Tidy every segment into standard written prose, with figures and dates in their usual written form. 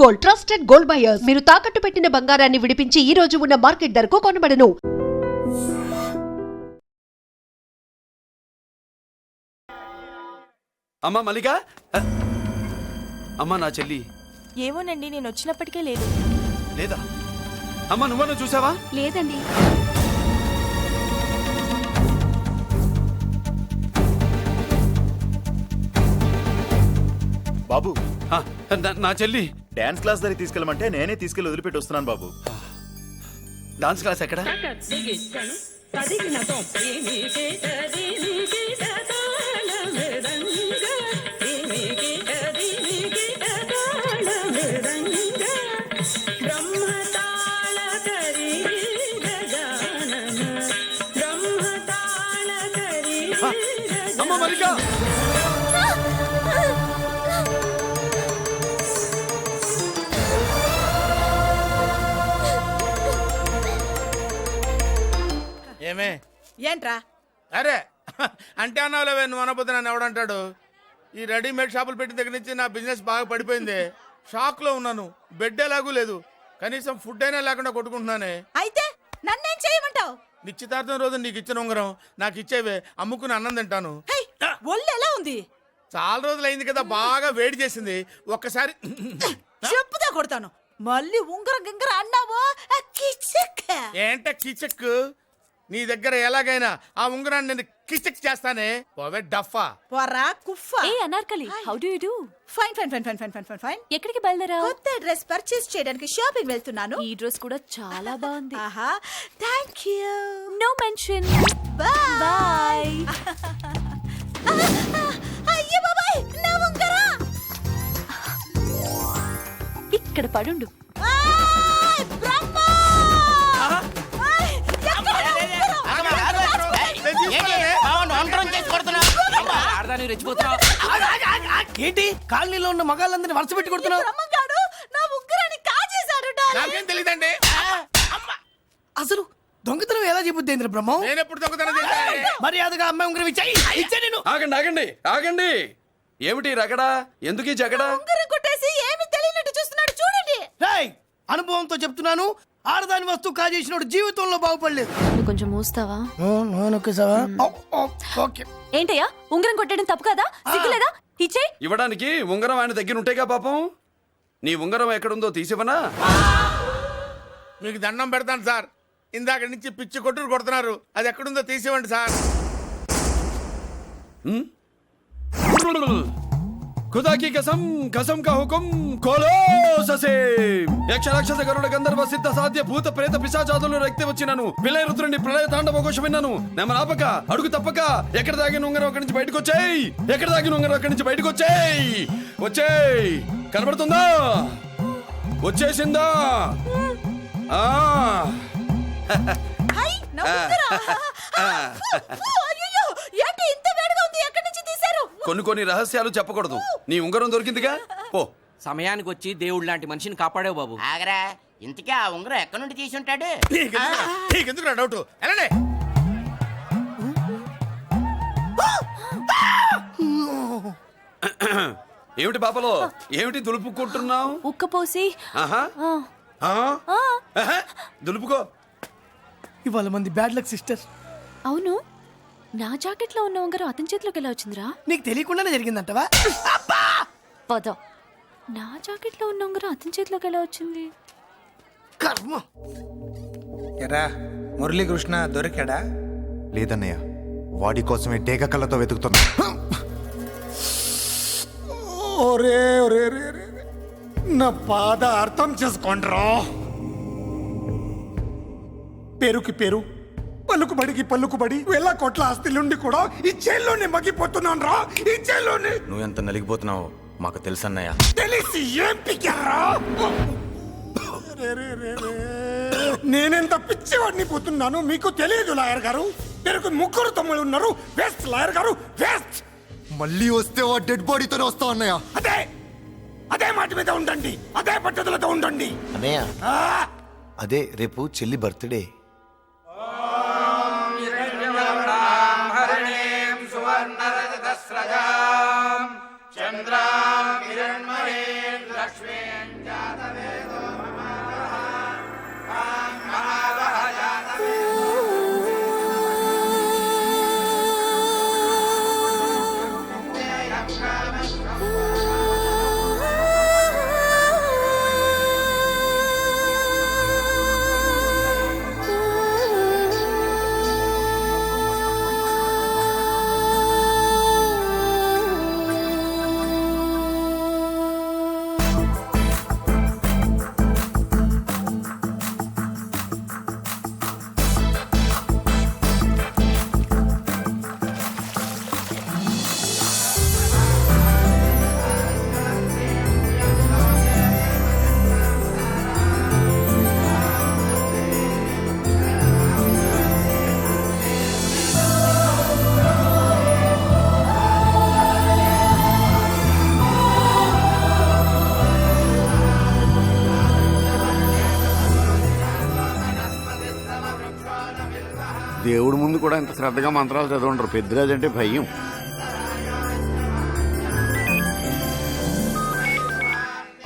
Gold trusted gold buyers మీరు తాకట్టు పెట్టిన బంగారాన్ని విడిపించి ఈ రోజు ఉన్న మార్కెట్ ధరకు కొనబడను. అమ్మా మల్లిక, అమ్మా నా చెల్లి. ఏమోనండి, నేను వచ్చినప్పటికే లేదు. లేదా అమ్మా, నువ్వన్నా చూసావా? లేదండి. బాబు, నా చెల్లి డాన్స్ క్లాస్ దగ్గర తీసుకెళ్ళమంటే నేనే తీసుకెళ్ళి వదిలిపెట్టి వస్తున్నాను బాబు. డాన్స్ క్లాస్ ఎక్కడ? అమ్మ మల్లిక, ఏమే ఏంట్రా? అరే అంటే అన్నావులేవే, నువ్వు అనబోద్దు నన్ను ఎవడంటాడు. ఈ రెడీమేడ్ షాపులు పెట్టిన దగ్గర నుంచి నా బిజినెస్ బాగా పడిపోయింది. షాక్ లో ఉన్నాను, బెడ్ ఎలాగూ లేదు, కనీసం ఫుడ్ అయినా లేకుండా కొట్టుకుంటున్నానే. అయితే నన్నేం చేయమంటావు? నిశ్చితార్థం రోజు నీకు ఇచ్చిన ఉంగరం నాకు ఇచ్చేవే, అమ్ముకుని అన్నం తింటాను. ఒళ్ళు ఎలా ఉంది? చాలా రోజులు అయింది కదా, బాగా వేడి చేసింది. ఒక్కసారి చెప్పుదా కొడతాను. మళ్ళీ ఉంగరం గింగర అన్నావో ఏంట కిచక్? నీ దగ్గర ఎలాగైనా ఆ ఉంగరాన్ని నేను కిచక్ చేస్తానే. పోవే డఫా. పోరా కుఫా. ఏ Anarkali, how do you do? Fine fine fine fine fine fine fine fine. ఎక్కడికి బయలుదేరావు? కొత్త డ్రెస్ పర్చేస్ చేయడానికి షాపింగ్ వెళ్తున్నాను. ఈ డ్రెస్ కూడా చాలా బాగుంది. ఆహా, thank you. No mention. Bye bye. అయ్యో బాబాయ్, నా ఉంగరం ఇక్కడ పడుండు. ఏంటి కాలనీలో ఉన్న మగాళ్ళందరినీ వరుస పెట్టి కొడుతున్నావు? నా ఉంగరాన్ని కాజేశాడు. నాకేం తెలియదండి. అసలు దొంగతనం ఎలా చెబుద్ది బ్రహ్మం? నేను ఎప్పుడు దొంగతనం చేశాను? మర్యాదగా అమ్మాయి ఉంగరం ఇచ్చా నేను. ఆగండి ఆగండి ఆగండి. ఏమిటి రగడా? ఎందుకు ఈ జగడా? ఉంగరం కొట్టేసి ఏమీ తెలియనట్టు చూస్తున్నాడు, చూడండి. రేయ్, అనుభవంతో చెప్తున్నాను, ఆడదాని వస్తువు కాజేసినోడు జీవితంలో బాగుపడలేదు. నువ్వు కొంచెం మూస్తావా? ఓకే. ఏంటయ్యా, ఉంగరం కొట్టడం తప్పు కదా? సిగ్గులేదా? ఇచ్చేయ్. ఇవ్వడానికి ఉంగరం ఆయన దగ్గర ఉంటేగా పాపం. నీ ఉంగరం ఎక్కడుందో తీసివనా? మీకు దండం పెడతాను సార్, ఇందాక నుంచి పిచ్చి కొట్టుడు కొడుతున్నారు. అది ఎక్కడుందో తీసివ్వండి సార్. खुदा की कसम, कसम का हुकुम, खोलो ससे. యక్ష రాక్షస గరుడ గంధర్వ సిద్ధ సాధ్య భూత ప్రేత పిశాచాదులను రక్తి వచ్చినాను. విలయ రుద్రుని ప్రళయ తాండవ ఘోష విన్నాను. నెమలాపక అడుగు తప్పక ఎక్కడ దాగిన ఉంగరం అక్కడి నుంచి బయటకు వచ్చేయ్. ఎక్కడ దాగిన ఉంగరం అక్కడి నుంచి బయటకు వచ్చేయ్. వచ్చేయ్. కనబడుతుందా? వచ్చేసిందా? హై, నా ఉంగరం. అయ్యో, ఏంటి ఇంత వేడిగా ఉంది? ఎక్కడి నుంచి తీశారు? కొన్ని రహస్యాలు చెప్పకూడదు. నీ ఉంగరం దొరికిందిగా, పో. సమయానికి వచ్చి దేవుడు లాంటి మనిషిని కాపాడావు బాబు. ఆగరా, ఇంతకీ ఆ ఉంగరం ఎక్కడి నుండి తీసి ఉంటాడు? నీకెందుకు డౌట్? ఎలానే ఏమిటి పాపలో, ఏమిటి దులుపుకుంటున్నావు? ఉక్కపోసి. దులుపుకో. ఇవాళ మంది బ్యాడ్ లక్ సిస్టర్. అవును, నా జాకెట్ లో ఉన్న ఉంగరం అతని చేతిలోకి ఎలా వచ్చిందిరా? నీకు తెలియకుండానే జరిగిందంటవా? పద. నా జాకెట్ లో ఉన్న ఉంగరం అతని చేతిలోకి ఎలా వచ్చింది? కర్మ. ఎరా మురళీకృష్ణ దొరికాడా? లేదన్నయ్య, వాడి కోసమే డేగ కళ్ళతో వెతుకుతున్నా. ఒరే ఒరే నా బాధ అర్థం చేసుకోండిరా. పేరుకి పేరు, పలుకుబడికి పలుకుబడి, వేల కోట్ల ఆస్తిలుండి కూడా ఈ జైల్లోనే మగ్గిపోతున్నాను రా. ఈ జైల్లోనే. నువ్వు ఎంత నలిగిపోతున్నావో మాకు తెలుసన్నయ్య. తెలిసి ఏం పిక్కారా? నేనెంత పిచ్చివాడిని పోతున్నాను మీకు తెలియదు లాయర్ గారు. పేరుకు ముగ్గురు తమ్ముళ్ళు ఉన్నారు. వేస్ట్ లాయర్ గారు, వేస్ట్. మళ్ళీ వస్తే ఆ డెడ్ బాడీతోనే వస్తా అన్నయ్య. అదే మాట మీద ఉండండి, అదే పట్టుదలతో ఉండండి అన్నయ్య. అదే రేపు చెల్లి బర్త్డే. చంద్రాం హిరణ్మయే లక్ష్మీ దేవుడి ముందు కూడా ఇంత శ్రద్ధగా మంత్రాలు చదవంటారు. పెద్దరాజు అంటే భయం.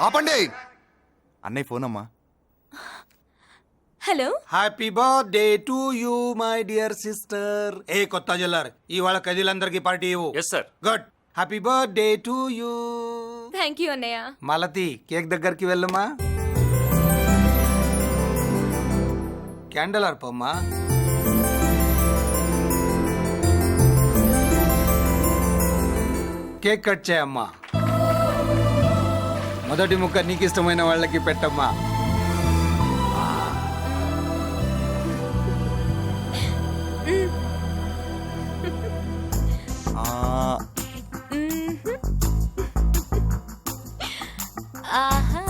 ఆపండి. అన్నయ్య ఫోన్ అమ్మా. Hello. Happy birthday to you my dear sister. ఏ కొత్త జల్లార్, ఇవాళ కదిలందరికీ పార్టీ ఇవ్వు. Yes sir. Good. Happy birthday to you. Thank you యూ అన్నయ్య. మలతి కేక్ దగ్గరికి వెళ్ళమ్మా. క్యాండల్ అర్పమ్మా. కేక్ కట్ చేయమ్మా. మొదటి ముక్క నీకు ఇష్టమైన వాళ్ళకి పెట్టమ్మా. ఆహా.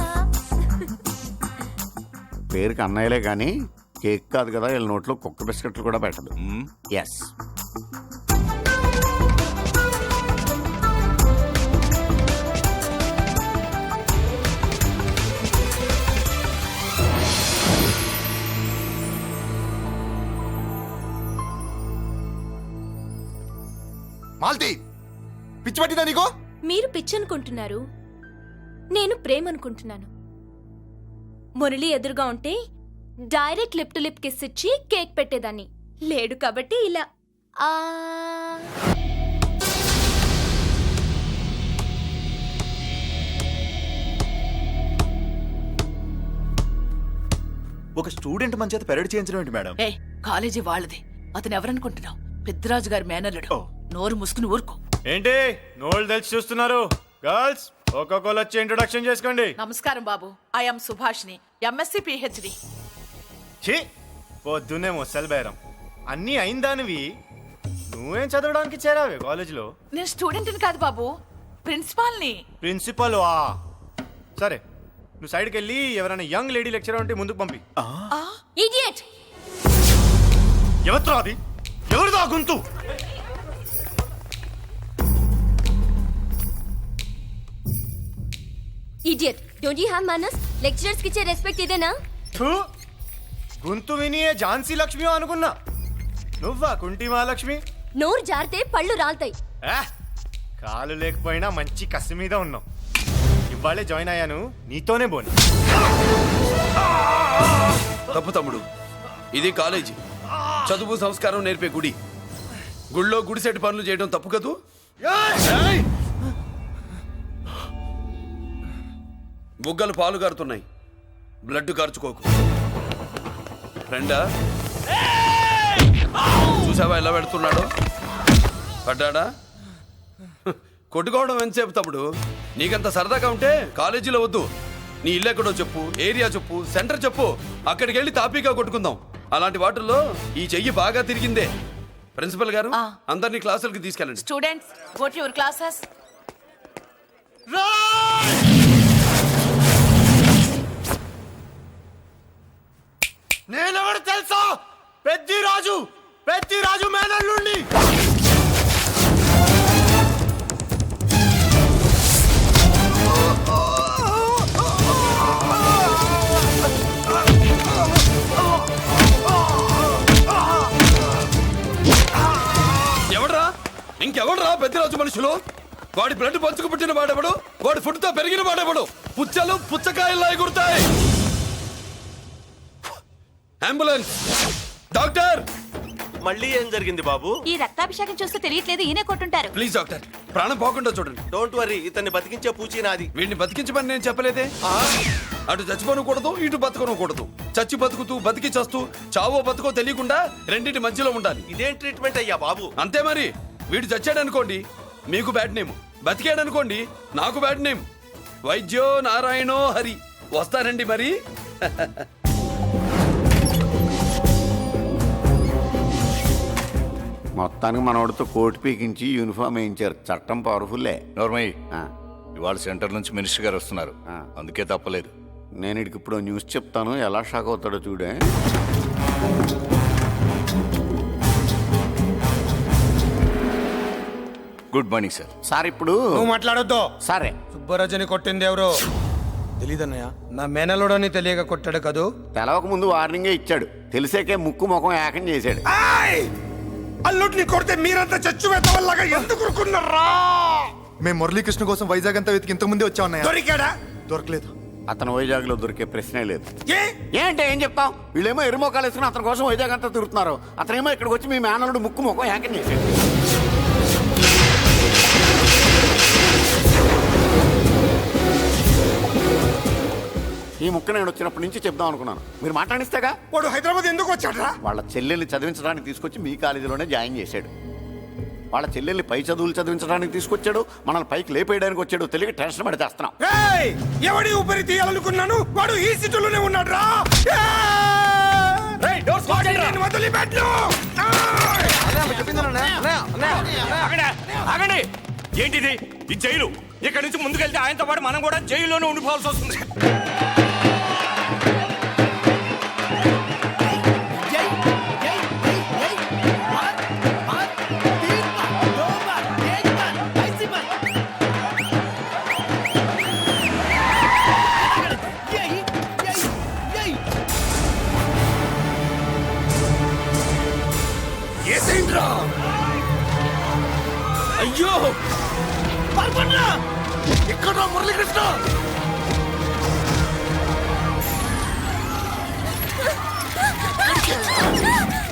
పేరుకి అన్నయ్యలే కానీ కేక్ కాదు కదా, వీళ్ళ నోట్లో కుక్క బిస్కెట్లు కూడా పెట్టదు. ఎస్. మాల్తి, పిచ్చి పట్టిందా నీకు? మీరు పిచ్చి అనుకుంటున్నారు, నేను ప్రేమ అనుకుంటున్నాను. మురళి ఎదురుగా ఉంటే direct lip to lip kiss ఇచ్చి కేక్ పెట్టేదాన్ని. లేడు కాబట్టి ఇలా. ఒక స్టూడెంట్ మన చేత పెరడ్ చేయించడం ఏంటి మేడం? ఏ కాలేజీ వాళ్ళది, అతను ఎవరనుకుంటున్నావు? పెద్దరాజు గారి మేనల్లుడు. నోరు ముసుకుని ఊరుకో. ఏంటి నోళ్ళు తెలిసి చూస్తున్నారు? గర్ల్స్ ఒక్కొక్కరు వచ్చి ఇంట్రొడక్షన్ చేసుకోండి. నమస్కారం బాబు, ఐఎమ్ సుభాష్ని, ఎంఎస్సి పిహెచ్డి. ఛీ, పొద్దున్నే ముసలి బేరం అన్నీ అయిందానివి. నువ్వేం చదవడానికి చేరావే కాలేజీలో? నేను స్టూడెంట్ని కాదు బాబు, ప్రిన్సిపాల్ని. ప్రిన్సిపల్ వా? సరే, నువ్వు సైడ్కి వెళ్ళి ఎవరైనా యంగ్ లేడీ లెక్చరర్ ఉంటే ముందుకు పంపి. ఇడియట్. ఎవరితో అది? ఎవరిదో గొంతు? ఇడియట్. డోంట్ యు హావ్ మనస్? లెక్చరర్స్ కి ఇచ్చే రెస్పెక్ట్ ఇదేనా? గొంతు విని ఝాన్సీ లక్ష్మి అనుకున్నా. నువ్వా కుంటి మహాలక్ష్మి? నోరు జారితే పళ్ళు రాల్తాయి. కాలు లేకపోయినా మంచి కసి మీద ఉన్నావు. ఇవాళే జాయిన్ అయ్యాను, నీతోనే బోని. తప్పు తమ్ముడు, ఇది కాలేజీ, చదువు సంస్కారం నేర్పే గుడి. గుళ్ళో గుడిసెట్టి పనులు చేయడం తప్పు కదూ? బుగ్గలు పాలు గారుతున్నాయి, బ్లడ్ కార్చుకోకు. ఫ్రెండా, చూసావా ఎలా పెడుతున్నాడో? పడ్డాడా? కొట్టుకోవడం ఎంతసేపు తమ్ముడు? నీకంత సరదాగా ఉంటే కాలేజీలో వద్దు. నీ ఇల్లు ఎక్కడో చెప్పు, ఏరియా చెప్పు, సెంటర్ చెప్పు, అక్కడికి వెళ్ళి తాపీగా కొట్టుకుందాం. అలాంటి వాటిల్లో ఈ చెయ్యి బాగా తిరిగిందే. ప్రిన్సిపల్ గారు, అందరినీ క్లాసులకి తీసుకెళ్ళండి. Students, go to your classes. నేనెవరు తెలుసా? పెద్దిరాజు, పెద్దిరాజు మేనల్లుండి. ఎవడ్రా? ఇంకెవడ్రా పెద్దిరాజు మనుషులు? వాడి బ్లడ్ పంచుకు పుట్టిన వాడెవడు? వాడి ఫుడ్ తో పెరిగిన వాడెవడు? పుచ్చలు పుచ్చకాయల్లా ఎగురుతాయి. Ambulance, doctor. మళ్ళీ ఏం జరిగింది బాబు? ఈ రక్తాభిషేకం చూస్తే తెలియట్లేదు, ఈయనే కొట్టుంటారు. ప్లీజ్ డాక్టర్, ప్రాణం పోకుండా చూడండి. డోంట్ వరీ, ఇతన్ని బతికించే పూచి నాది. వీడిని బతికించమని నేను చెప్పలేదే. అటు చచ్చిపోనకూడదు, ఇటు బతకనకూడదు. చచ్చి బతుకుతూ, బతికి చస్తూ, చావో బతుకో తెలియకుండా రెండింటి మధ్యలో ఉండాలి. ఇదేం ట్రీట్మెంట్ అయ్యా బాబు? అంతే మరి. వీడు చచ్చాడనుకోండి, మీకు బ్యాడ్ నేమ్. బతికాడనుకోండి, నాకు బ్యాడ్ నేమ్. వైద్యో నారాయణో హరి. వస్తారండి మరి. మొత్తానికి మనవాడితో కోట్ పీకించి యూనిఫామ్ వేయించారు. చట్టం పవర్ఫుల్లే. నోర్మయ్య, ఇవాళ సెంటర్ నుంచి మినిస్టర్ గారు వస్తున్నారు, అందుకే తప్పలేదు. నేను ఇడికి ఇప్పుడు న్యూస్ చెప్తాను, ఎలా షాక్ అవుతాడో చూడే. Good morning sir. సార్ ఇప్పుడు నువ్వు మాట్లాడొద్దు. సరే, సుబ్బరాజుని కొట్టింది ఎవరు? తెలీదన్నయ్య, నా మేనలోడని తెలియక కొట్టాడు కదూ. తెలవక ముందు వార్నింగే ఇచ్చాడు, తెలిసాకే ముక్కు ముఖం ఏకం చేశాడు. అల్లుడిని కొడితే మీరంతా చచ్చువేతవల్లాగా ఎందుకు ఊరుకున్నారా? మేము మురళీకృష్ణ కోసం వైజాగ్ అంతా వెతికి ఇంతకు ముందే వచ్చా అన్నయ్య. దొరికాడా? దొరకలేదు. అతను వైజాగ్ లో దొరికే ప్రశ్నే లేదు. ఏ ఏంటే ఏం చెప్తాం? వీళ్ళేమో ఎరుమోకాలు వేసుకుని అతని కోసం వైజాగ్ అంతా తిరుగుతున్నారు, అతనేమో ఇక్కడికి వచ్చి మీ మేనలుడు ముక్కు ముఖం ఏకం చేశాడు. ఈ ముక్క నేను వచ్చినప్పటి నుంచి చెప్దాం అనుకున్నాను, మీరు మాట్లాడిస్తేగా. వాడు హైదరాబాద్ ఎందుకు వచ్చాడరా? వాళ్ళ చెల్లెల్ని చదివించడానికి తీసుకొచ్చి మీ కాలేజీలోనే జాయిన్ చేశాడు. వాళ్ళ చెల్లెల్ని పై చదువులు చదివించడానికి తీసుకొచ్చాడు, మనల్ని పైకి లేపేయడానికి వచ్చాడు. తెలియక టెన్షన్ పడి చేస్తున్నాం. ఏయ్! ఎవడి ఊపిరి తీయాలనుకున్నాను వాడు ఈ సిటీలోనే ఉన్నాడు రా. వదిలిపెట్టు. ఆగండి, ఏంటిది? ఈ జైలు. ఇక్కడి నుంచి ముందుకెళ్తే ఆయనతో పాటు మనం కూడా జైల్లోనే ఉండిపోవాల్సి వస్తుంది. అయ్యో ఎక్కడ మురళీకృష్ణ?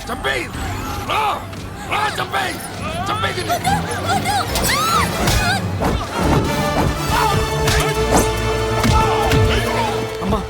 చంపేయ్! రా! రా, చంపేయ్! చంపేయ్ దీన్ని! అమ్మా,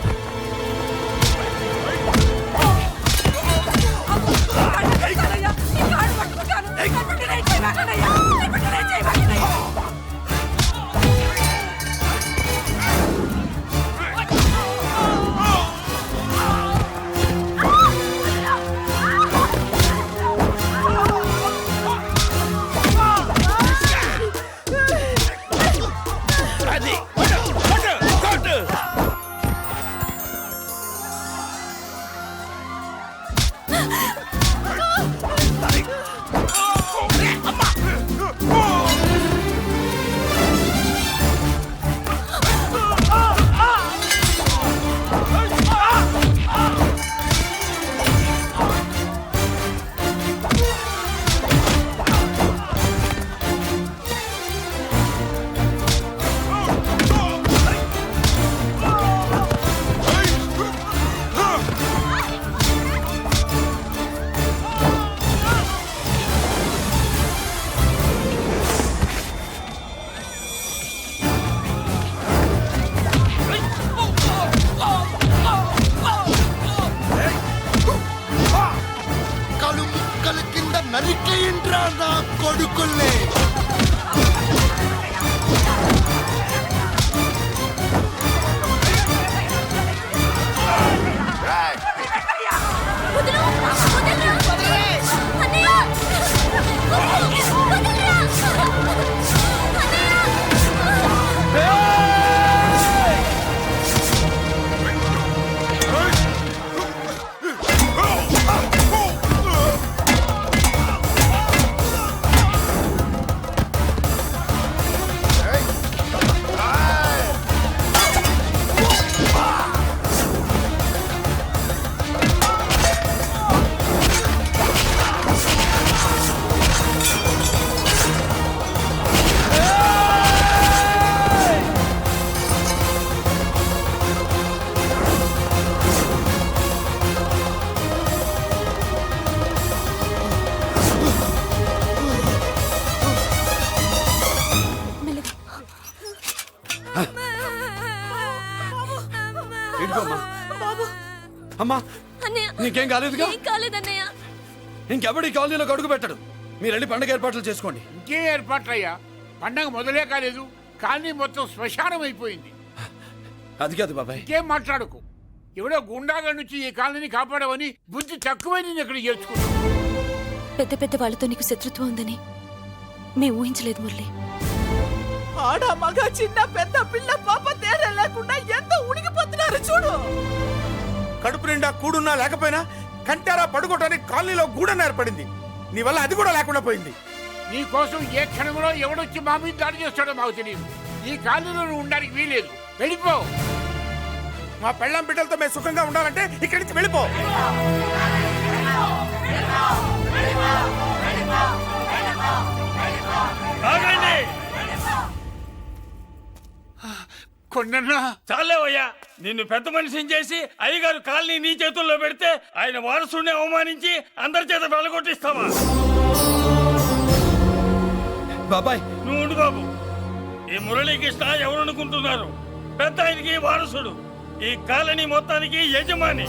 నరికేయండ్రా నా కొడుకుల్ని. అమ్మా, నీకేం కాలేదుగా? కాలేదన్నయ్య. ఇంకెవడి కాలనీలో అడుగు పెట్టడు. మీరు వెళ్ళి పండుగ ఏర్పాట్లు చేసుకోండి. ఇంకే ఏర్పాట్లయ్యా? పండగ మొదలే కాలేదు, కాలనీ మొత్తం శ్మశానం అయిపోయింది. అది కాదు బాబాయ్. ఇంకేం మాట్లాడుకో. ఎవడో గుండాగా నుంచి ఈ కాలనీని కాపాడవని బుద్ధి తక్కువై నేను ఇక్కడ చేర్చుకున్నాను. పెద్ద పెద్ద వాళ్ళతో నీకు శత్రుత్వం ఉందని మేము ఊహించలేదు మురళి. ఆడ మగ చిన్న పెద్ద పిల్ల పాప తేడా లేకుండా ఎంత ఉడికిపోతున్నారు చూడు. కడుపు నిండా కూడున్నా లేకపోయినా కంటారా పడుకోవటానికి కాలనీలో గూడన ఏర్పడింది. నీ వల్ల అది కూడా లేకుండా పోయింది. నీ కోసం ఏ క్షణంలో ఎవడొచ్చి మా మీద దాడి చేస్తాడో మాకు తెలియదు. ఈ కాలనీలో ఉండడానికి వీలేదు. వెళ్ళిపో. మా పెళ్ళాం బిడ్డలతో మేము సుఖంగా ఉండాలంటే ఇక్కడి నుంచి వెళ్ళిపో. ఆగండి. కొండన్నా చాలేవయ్యా, నిన్ను పెద్ద మనిషిని చేసి అయ్యగారు కాలనీ నీ చేతుల్లో పెడితే ఆయన వారసుని అవమానించి అందరి చేత వెళ్ళగొట్టిస్తావా? బాబాయ్ నువ్వు ఉండు బాబు. ఈ మురళీకృష్ణ ఎవరు అనుకుంటున్నారు? పెద్ద ఆయనకి వారసుడు, ఈ కాలనీ మొత్తానికి యజమాని.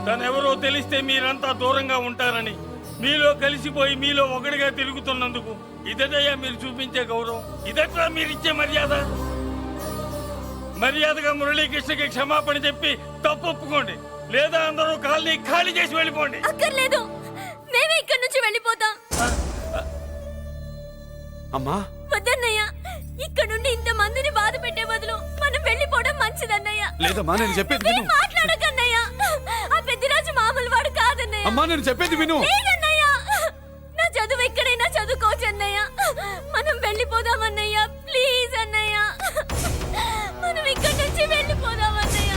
తనెవరో తెలిస్తే మీరంతా దూరంగా ఉంటారని మీలో కలిసిపోయి మీలో ఒకటిగా తిరుగుతున్నందుకు ఇదటయ్యా మీరు చూపించే గౌరవం, ఇదట్లా మీరిచ్చే మర్యాద. మర్యాదగా మురళీకృష్ణకి క్షమాపణ చెప్పి తప్పు ఒప్పుకోండి, లేదా అందరూ కాలనీ ఖాళీ చేసి వెళ్ళిపోండి. అక్కర్లేదు, మేమే ఇక్కడి నుంచి వెళ్ళిపోతాం. అమ్మా వద్దన్నయ్య, ఇక్కడ నుండి ఇంత మందిని బాధ పెట్టే బదులు మనం వెళ్ళిపోవడం మంచిదన్నయ్య. లేదమ్మా, నేను చెప్పేది విను. మాట్లాడకన్నయ్య, ఆ పెద్దిరాజు మామూలు వాడు కాదన్నయ్య. అమ్మా నేను చెప్పేది విను. లేదన్నయ్య, నా చదువు ఎక్కడైనా చదువుకోవచ్చు అన్నయ్య. మనం వెళ్ళిపోదామన్నయ్య, ప్లీజ్ అన్నయ్య. మనం ఇక్కడి నుంచి వెళ్ళిపోదామన్నయ్య.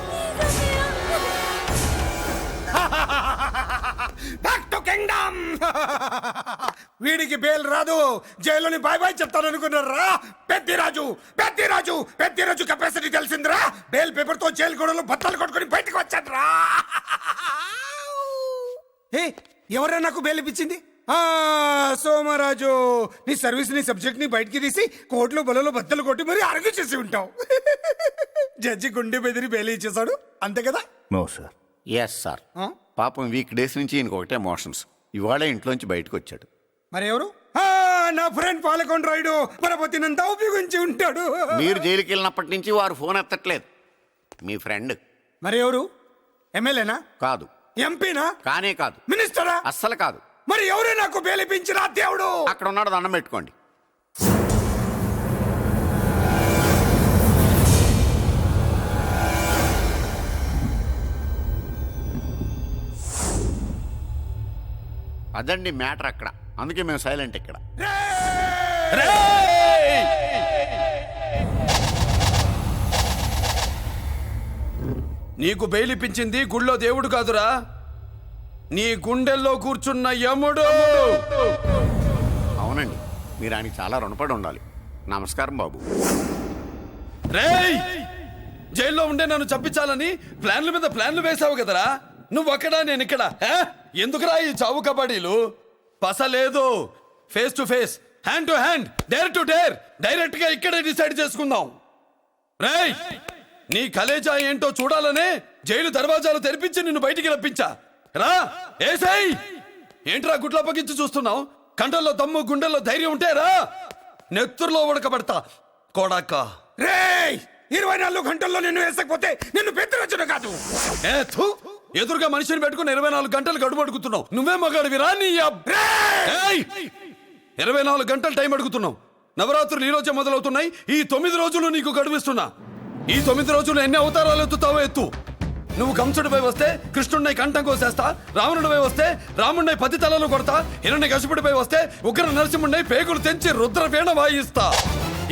ప్లీజ్ అన్నయ్య. Back to Kingdom. వీడికి బెయిల్ రాదు, జైల్లోని బాయ్ బాయ్ చెప్తాను అనుకున్నారా? పెద్దిరాజు కెపాసిటీ తెలిసిందిరా. బెయిల్ పేపర్ తో జైలు గోడలు బట్టలు కొట్టుకుని బయటకు వచ్చాడ్రా. ఏ ఎవరా నాకు బెయిల్ ఇప్పించింది? సోమరాజు, నీ సర్వీస్ నీ సబ్జెక్ట్ ని బయటికి తీసి కోర్టులో బలలో బద్దలు కొట్టి మరి అరుగు చేసి ఉంటావు. జడ్జి గుండె బెదిరి బెయిల్ ఇచ్చేసాడు, అంతే కదా? No sir. Yes sir. పాపం వీక్ డేస్ నుంచి ఈయనకు ఒకటే ఎమోషన్స్. ఇవాళ ఇంట్లోంచి బయటకు వచ్చాడు. మరి ఎవరు? నా ఫ్రెండ్ పాలకొండ రాయుడు పరపతినంతా ఉపయోగించి ఉంటాడు. మీరు జైలుకి వెళ్ళినప్పటి నుంచి వారు ఫోన్ ఎత్తట్లేదు. మీ ఫ్రెండ్. మరి ఎవరు? ఎమ్మెల్యేనా? కాదు. ఎంపీనా? కానే కాదు. మినిస్టరా? అస్సలు కాదు. మరి ఎవరే నాకు బేలిపించిన దేవుడు? అక్కడ ఉన్నాడు, దండం పెట్టుకోండి. అదండి మ్యాటర్ అక్కడ. అందుకే మేము సైలెంట్ ఇక్కడ. నీకు బెయిలిపించింది గుళ్ళో దేవుడు కాదురా, నీ గుండెల్లో కూర్చున్న యముడు. అవునండి, మీరు ఆయనకి చాలా రుణపడి ఉండాలి. నమస్కారం బాబు. రేయ్, జైల్లో ఉండే నన్ను చంపించాలని ప్లాన్ల మీద ప్లాన్లు వేసావు కదరా. నువ్వు అక్కడ నేను ఇక్కడ. ఎందుకురా ఈ చావు కబడ్డీలు? పసలేదు. Face to face, hand to hand, dare to dare, direct గా ఇక్కడే డిసైడ్ చేసుకుందాం. రేయ్, నీ కలేజా ఏంటో చూడాలనే జైలు దర్వాజాలు తెరిపించి నిన్ను బయటికి రప్పించా. రా ఏసై. ఏంట్రా గుడ్ల పగించి చూస్తున్నావు? కండల్లో దమ్ము గుండెల్లో ధైర్యం ఉంటే రా, నెత్తురులో ఉడకబడతా కోడాక. రేయ్, 24 గంటల్లో నిన్ను వేసకపోతే నిన్ను పెద్దరచన కాదు. ఎదురుగా మనిషిని పెట్టుకుని 24 గంటలు గడుపు అడుగుతున్నావు. నువ్వే మగాడివిరా నీ 24 గంటలు టైం అడుగుతున్నావు. నవరాత్రులు ఈ రోజే మొదలవుతున్నాయి. ఈ 9 రోజులు నీకు గడువిస్తున్నా. ఈ 9 రోజులు ఎన్ని అవతారాలు ఎత్తుతావో ఎత్తు. నువ్వు కంసుడిపై వస్తే కృష్ణుడిని కంఠం కోసేస్తా, రావణుడిపై వస్తే రాముడిని 10 తలలు కొడతా, హిరణ్యకశిపుడిపై వస్తే ఉగ్ర నరసింహుడిని పేగులు తెంచి రుద్రపీణ వాయిస్తా.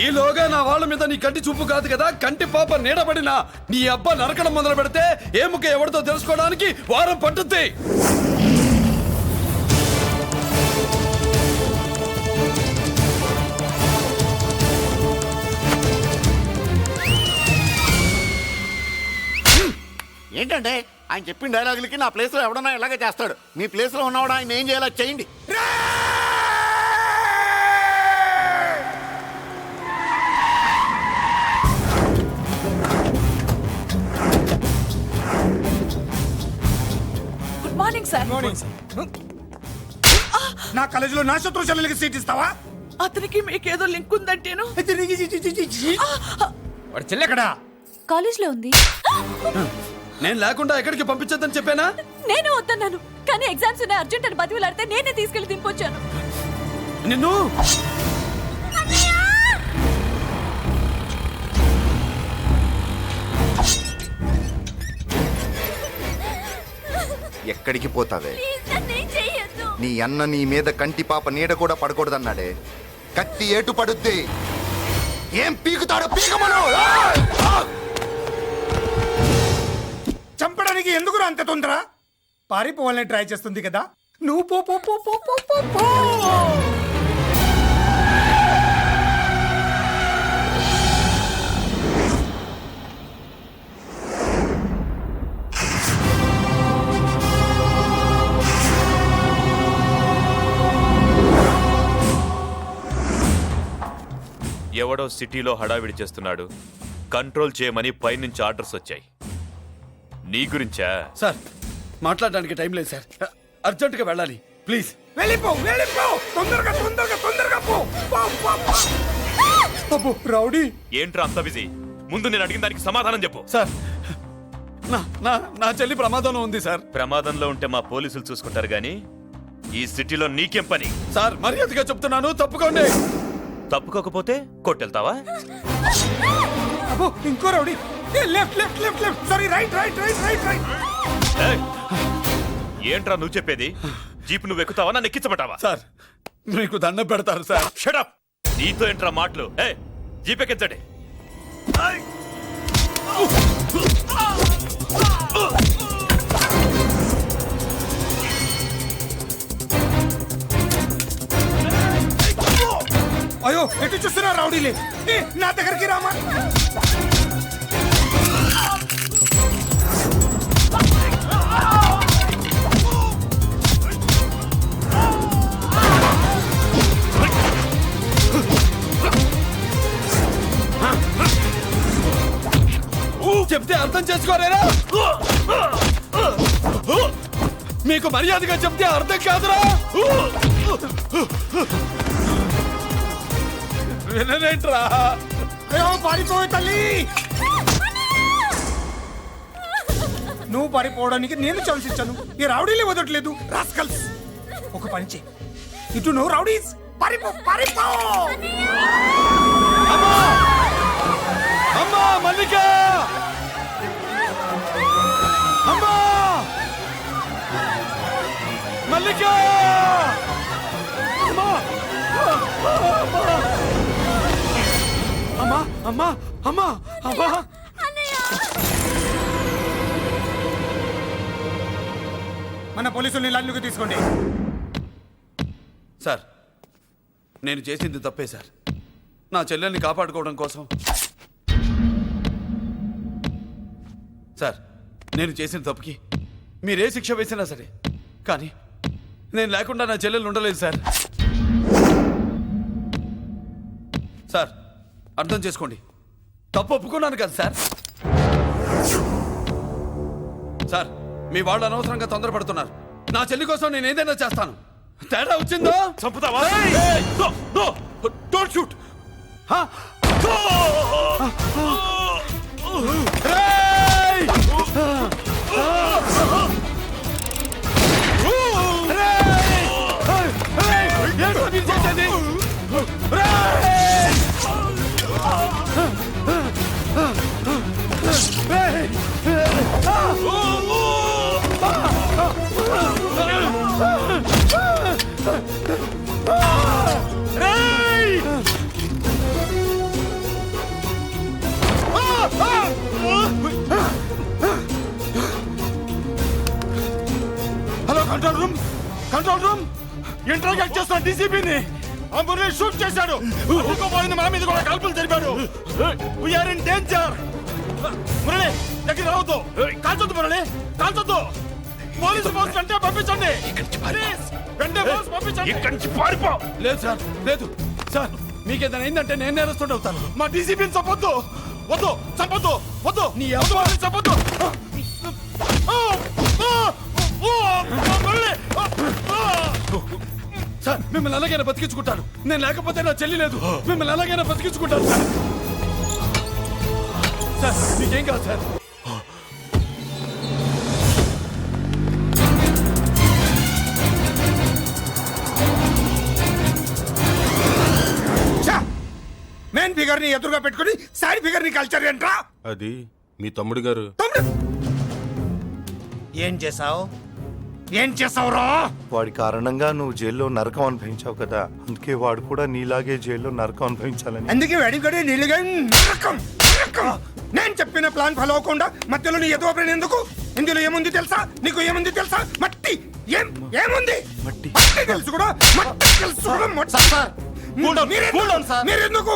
ఈలోగా నా వాళ్ళ మీద నీ కంటి చూపు కాదు కదా, కంటి పాప నీడబడిన నీ అబ్బ నరకడం మొదలు పెడితే ఏ ముక్క ఎవరితో తెలుసుకోవడానికి వారం పట్టుద్ది. ఏంటంటే ఆయన చెప్పిన డైలాగులకి నా ప్లేస్లో ఎవడన్నా ఇలాగే చేస్తాడు. మీ ప్లేస్లో ఉన్నవాడు ఆయన ఏం చేయాలో చేయండి. Good morning sir. నా కాలేజీలో నా శత్రు చెల్లెలకి సీట్ ఇస్తావా? అతనికి మీకేదో లింక్ ఉందంటేను. వాడు చెల్లెక్కడా? కాలేజ్లో ఉంది. నేను లేకుండా ఎక్కడికి పంపించొద్దని చెప్పానా? నేను వద్దన్నాను, కానీ ఎగ్జామ్స్ ఉన్నాయి అర్జెంట్ అని బతిలాడితే నేనే తీసుకెళ్లి దింపొచ్చాను. నిన్ను ఎక్కడికి పోతావే? నీ అన్న నీ మీద కంటి పాప నీడ కూడా పడకూడదన్నాడే. కత్తి ఏటు పడుద్ది. ఏం పీకుతాడో పీకమను. చంపడానికి ఎందుకు అంత తొందర? పారిపోవాలని ట్రై చేస్తుంది కదా, నువ్వు పో పో పో పో పో పో పో. ఎవడో సిటీలో హడావిడి చేస్తున్నాడు, కంట్రోల్ చేయమని పైనుంచి ఆర్డర్స్ వచ్చాయి. నీ గురించా? సార్ మాట్లాడడానికి టైం లేదు సార్, అర్జెంటుగా వెళ్ళాలి ప్లీజ్. వెళ్ళిపో వెళ్ళిపో, తొందరగా తొందరగా తొందరగా పో పో, పో, పో. అబ్బో రౌడీ, ఏంట్రా అంత బిజీ? ముందు నేను అడిగిన దానికి సమాధానం చెప్పు. సార్ నా నా నా చెల్లి ప్రమాదంలో ఉంది సార్. ప్రమాదంలో ఉంటే మా పోలీసులు చూసుకుంటారు గాని ఈ సిటీలో నీకేం పని? సార్ మర్యాదగా చెప్తున్నాను, తప్పుకోండి. తప్పుకోకపోతే కొట్టెళ్తావా? అబ్బో ఇంకో rowdy. Left left left left, sorry right right right right right. ఏయ్! ఏంట్రా నువ్వు చెప్పేది? జీప్ నువ్వు ఎక్కుతావా, నన్ను ఎక్కించబట్టావా? సార్ మీకు దండం పెడతారు సార్. షటప్! నీతో ఏంట్రా మాటలు? జీప్ ఎక్కించండి. అయ్యో ఎటు చూస్తున్నా రౌడీలే, నా దగ్గరికి రామా. చెప్తే అర్థం చేసుకోరేరా? మీకు మర్యాదగా చెప్తే అర్థం కాదురా? వినరేంట్రా? అయ్యో పారిపోయే తల్లి, నువ్వు పారిపోవడానికి నేను ఛాన్స్ ఇచ్చాను, ఈ రౌడీలే వదట్లేదు రాస్కల్స్. ఒక పని చేయి, ఇటు నువ్వు రౌడీస్ పారిపో పారిపో. అమ్మా అమ్మా మల్లిక, అమ్మా మల్లిక, అమ్మా అమ్మా అమ్మా అమ్మా అమ్మా. మన పోలీసుల్ని లైన్లోకి తీసుకోండి. సార్ నేను చేసింది తప్పే సార్. నా చెల్లెల్ని కాపాడుకోవడం కోసం సార్ నేను చేసిన తప్పుకి మీరే శిక్ష వేసినా సరే, కానీ నేను లేకుండా నా చెల్లెలు ఉండలేదు సార్. సార్ అర్థం చేసుకోండి, తప్పు ఒప్పుకున్నాను కదా సార్. సార్ మీ వాళ్ళు అనవసరంగా తొందరపడుతున్నారు. నా చెల్లి కోసం నేను ఏదైనా చేస్తాను. తేడా వచ్చిందో చంపుతావా? Don't shoot. Hello control room, control room. Interrogate చేస్తున్న డీసీపీని మురళి షూట్ చేశాడు. పోయింది, మన మీద కూడా కాల్పులు జరిపాడు. We're in danger. మురళి దగ్గర రావద్దు, కాల్చొద్దు మురళి, కాల్చొద్దు. పోలీసు ఫోర్స్ వెంటనే పంపించండి. వెంటనే ఫోర్స్ పంపించండి. ఇక్కడి నుంచి పారిపో. లేదు సార్, లేదు సార్, మీకేదైనా అయిందంటే నేను నేరస్తుంటే అవుతాను. మా డీసీపీని చంపొద్దు, వద్దు, చంపొద్దు, వద్దు, నీ ఎవరు వాళ్ళని చంపొద్దు. సార్ మిమ్మల్ని ఎలాగైనా బతికించుకుంటాను. నేను లేకపోతే నా చెల్లి లేదు. మిమ్మల్ని ఎలాగైనా బతికించుకుంటాను సార్. సార్ మీకేం కాదు సార్. మెయిన్ ఫిగర్ ని ఎదురుగా పెట్టుకుని సైడ్ ఫిగర్ ని కల్చర్ ఏంట్రా? అది మీ తమ్ముడు గారు. తమ్ముడు ఏం చేసావు? ఏం చేసావురా? వాడి కారణంగా నువ్వు జైల్లో నరకం అనుభవించావు కదా, అందుకే వాడు కూడా నీలాగే జైల్లో నరకం అనుభవించాలని. అందుకే వెడిగడే నీళ్ళుగా నరకం నరకం. నేను చెప్పిన ప్లాన్ ఫాలో అవ్వకుండా మధ్యలో నీ ఎదువ ప్రేమ ఎందుకు? ఇందులో ఏముంది తెలుసా? నీకు ఏముంది తెలుసా? మట్టి. ఏముంది? మట్టి తెలుసు కూడా, మట్టి తెలుసు కూడా. మీరెందుకు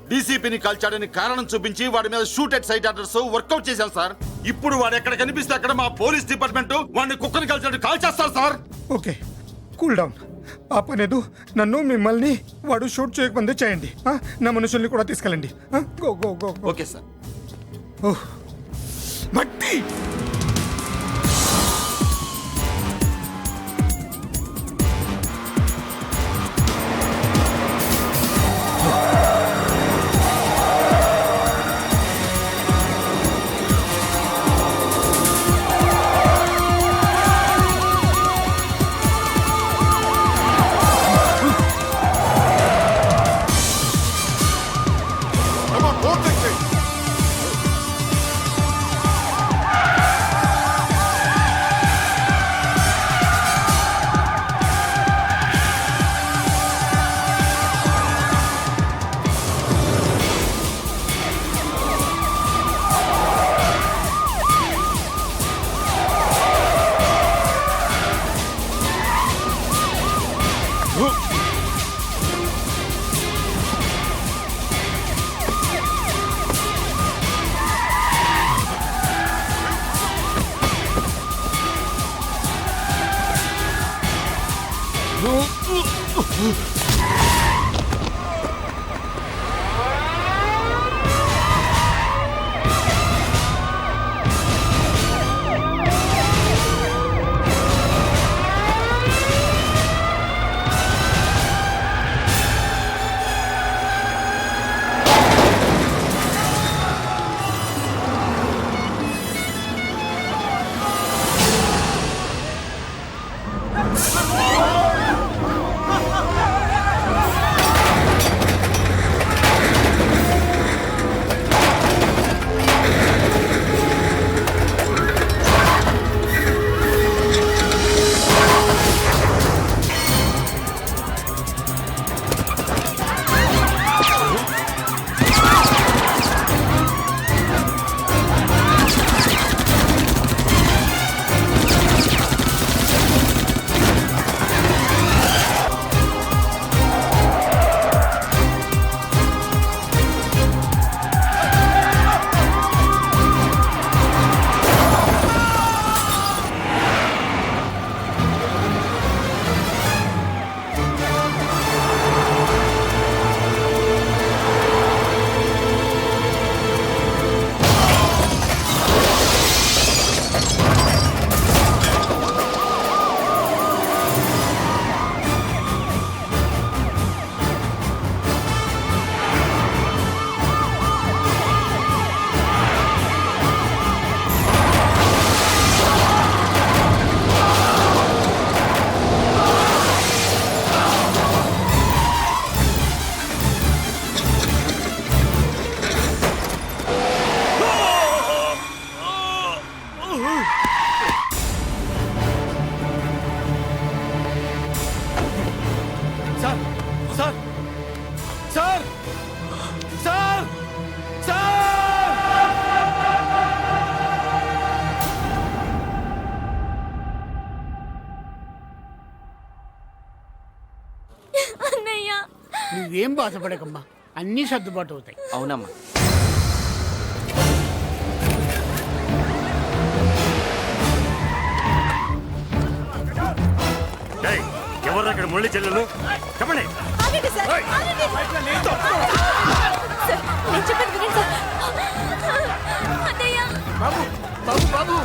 డీసీపీని కాల్చాడని కారణం చూపించి వాడి మీద shoot at sight orders work out చేశాం సార్. ఇప్పుడు వాడు ఎక్కడ కనిపిస్తే అక్కడ మా పోలీస్ డిపార్ట్మెంట్ వాడిని కుక్కని కాల్చాడు కాల్ చేస్తారు సార్. Okay, cool down. ఆ పనేదు నన్ను మిమ్మల్ని వాడు షూట్ చేయకముందే చేయండి. నా మనుషుల్ని కూడా తీసుకెళ్ళండి. Go go go. Okay sir. మట్టి నువ్వేం బాధపడకమ్మా, అన్నీ సర్దుబాటు అవుతాయి. అవునమ్మా. ఎవరు అక్కడ మురళి చెల్లెలు? చెప్పండి. బాబు బాబు బాబు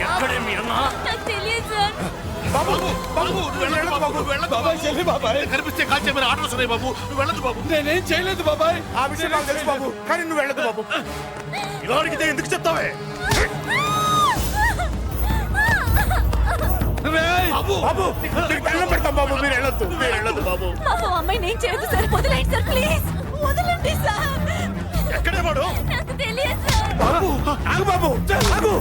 ఎక్కడే మీ అన్న? కనిపిస్తే కాల్చేమని ఆర్డర్స్ ఉన్నాయి బాబు. నువ్వు వెళ్ళదు బాబు. నేనేం చేయలేదు బాబాయ్. ఆ విషయం నాకు తెలుసు బాబు, కానీ నువ్వు వెళ్ళదు బాబు. ఇలా అడిగితే ఎందుకు చెప్తావే? బాబు మీకు దండం పెడతాం బాబు, మీరు వెళ్ళొద్దు, మీరు వెళ్ళొద్దు బాబు. బాబు అమ్మాయి నేను చేయదు సార్, వదిలేండి సార్ ప్లీజ్, వదలండి సార్. ఎక్కడే వాడు? నాకు తెలియదు సార్. బాబు ఆగు బాబు, ఆగు.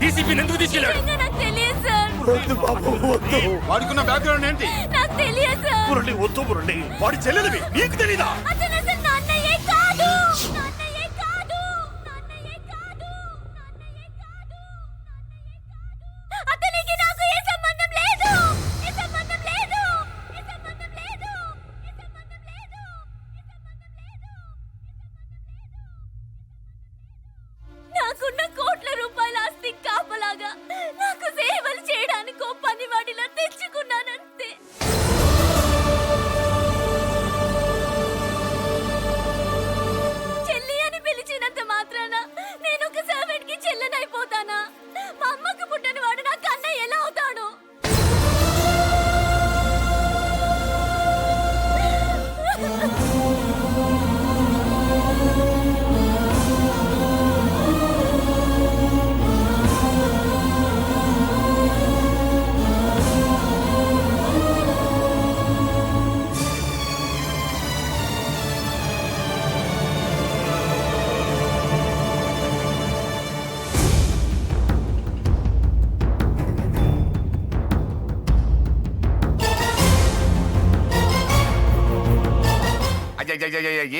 డీసీపీని ఎందుకు తీసుకెళ్ళాడు? నిజంగా నాకు తెలియదు సార్. వద్దు బాబు వద్దు. వాడుకున్న బ్యాక్గ్రౌండ్ ఏంటి? నాకు తెలియదు సార్. మురళి వద్దు మురళి, వాడి చెల్లెలివి నీకు తెలీదా? అతను అసలు నా అన్నయ్యే కాదు. నా అన్నయ్యే కాదు. నా అన్నయ్యే కాదు. నా అన్నయ్యే కాదు. అతనికి నాకు ఏ సంబంధం లేదు. ఏ సంబంధం లేదు. ఏ సంబంధం లేదు. ఏ సంబంధం లేదు. నాకున్న కోట్ల రూపాయల ఆస్తి కాపలాగా నాకు సేవలు చేయడానికి ఓ పనివాడిలా తెచ్చుకున్నానంతే. చెల్లి అని పిలిచినంత మాత్రాన నేను ఒక సర్వెంట్ కి చెల్లెనైపోతానా? మా అమ్మకు పుట్టిన వాడు నా కన్నయ్య ఎలా అవుతాడు?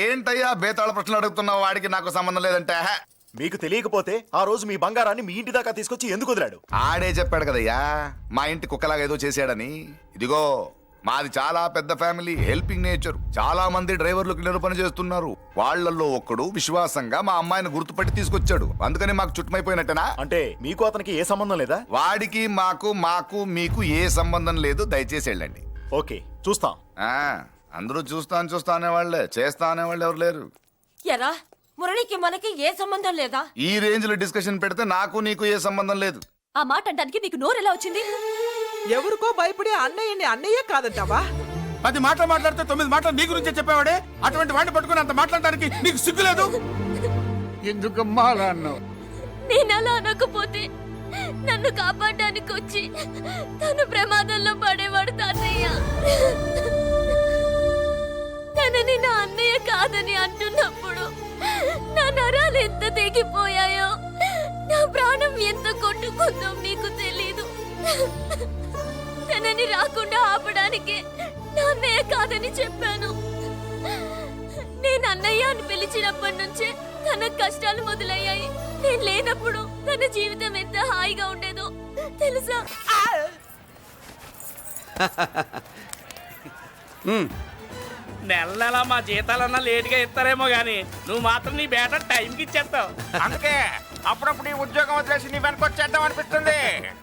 ఏంటయ్యా బేతాళ ప్రశ్నలు అడుగుతున్నావు? వాడికి నాకు సంబంధం లేదంటే మీకు తెలియకపోతే ఆ రోజు మీ బంగారాన్ని మీ ఇంటి దాకా తీసుకొచ్చి ఎందుకు వదిలాడు? ఆడే చెప్పాడు కదయ్యా మా ఇంటి కుక్కలాగా ఏదో చేశాడని. ఇదిగో మాది చాలా పెద్ద ఫ్యామిలీ, హెల్పింగ్ నేచర్. చాలా మంది డ్రైవర్లు క్లీనర్ పని చేస్తున్నారు. వాళ్ళల్లో ఒక్కడు విశ్వాసంగా మా అమ్మాయిని గుర్తుపట్టి తీసుకొచ్చాడు. అందుకని మాకు చుట్టుమైపోయినట్టేనా? అంటే మీకు అతనికి ఏ సంబంధం లేదా? వాడికి మాకు మీకు ఏ సంబంధం లేదు. దయచేసి వెళ్ళండి. ఓకే చూస్తాం. అందరూ చూస్తా అనేవాళ్లే, చేస్తా అనేవాళ్ళు ఎవరు లేరు. ఎరా మురళికి మనకి ఏ సంబంధం లేదా? ఈ రేంజ్ లో డిస్కషన్ పెడితే నాకు నీకు ఏ సంబంధం లేదు. ఆ మాట అంటానికి నీకు నోరు ఎలా వచ్చింది? ఎవరికో భయపడి అన్నయ్యని అన్నయ్య కాదంటావా? 10 మాటలు మాట్లాడితే 9 మాటలు నీ గురించే చెప్పేవాడే. అటువంటి వాడిని పట్టుకుని అంత మాట్లాడడానికి నీకు సిగ్గులేదు? ఎందుకమ్మా అలా అన్నావు? నేను అలా అనకపోతే నన్ను కాపాడడానికి వచ్చి తను ప్రమాదంలో పడేవాడు తాతయ్య. తనని నా అన్నయ్య కాదని అంటున్నప్పుడు నా నరాలు ఎంత తెగిపోయాయో, నా ప్రాణం ఎంత కొట్టుకుందో మీకు తెలీదు. తనని రాకుండా ఆపడానికి నా అన్నయ్య కాదని చెప్పాను. నేను అన్నయ్య అని పిలిచినప్పటి నుంచే తన కష్టాలు మొదలయ్యాయి. నేను లేనప్పుడు తన జీవితం ఎంత హాయిగా ఉండేదో తెలుసా? నెల నెల మా జీతాలన్నా లేటుగా ఇస్తారేమో గానీ నువ్వు మాత్రం నీ బేట టైంకి ఇచ్చేస్తావు. అందుకే అప్పుడప్పుడు ఈ ఉద్యోగం వదిలేసి నీ వెనక వచ్చేద్దాం అనిపిస్తుంది.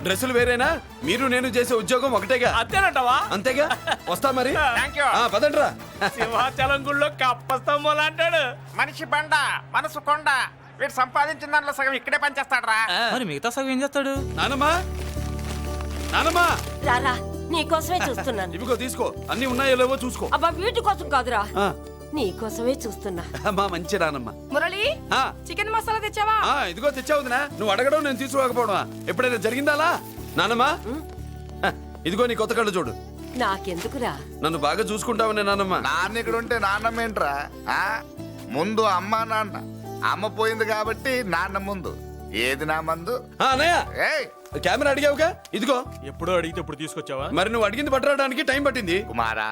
డ్రెస్సులు వేరేనా? మీరు నేను చేసే ఉద్యోగం ఒకటేగా. అంతేనంటావా? అంతేగా. వస్తా మరి. Thank you. పదండ్రా. సింహాచలం గుళ్ళో కప్పస్తంభం అంటాడు. మనిషి బండ మనసు కొండ. వీడు సంపాదించిన దాంట్లో సగం ఇక్కడే పనిచేస్తాడు రా. మరి మిగతా సగం ఏం చేస్తాడు? నానమ్మా, నానమ్మా, రారా నీకోసమే చూస్తున్నాను. ఇవిగో తీసుకో. అన్ని ఉన్నాయో లేవో చూసుకో. అబ్బా వీటి కోసం కాదురా, ఆ, నీకోసమే చూస్తున్నా. మా మంచి నానమ్మ. మురళి ఆ, చికెన్ మసాలా తెచ్చావా? ఇదిగో తెచ్చావుదినా. నువ్వు అడగడం నేను తీసుకోకపోవడమా? ఎప్పుడైనా జరిగిందాలా? నానమ్మా, ఇదిగో నీ కొత్త కళ్ళు చూడు. నాకెందుకురా? నన్ను బాగా చూసుకుంటావనే నానమ్మ. నాన్న ఇక్కడ ఉంటే నాన్నమ్మ ఏంట్రా? ముందు అమ్మ నాన్న. అమ్మ పోయింది కాబట్టి నాన్న ముందు. ఏది నా మందు? అన్నయ్య, కెమెరా అడిగావుగా, ఇదిగో. ఎప్పుడో అడిగితే ఇప్పుడు తీసుకొచ్చావా? మరి నువ్వు అడిగింది పట్టడానికి టైం పట్టింది. కుమారా,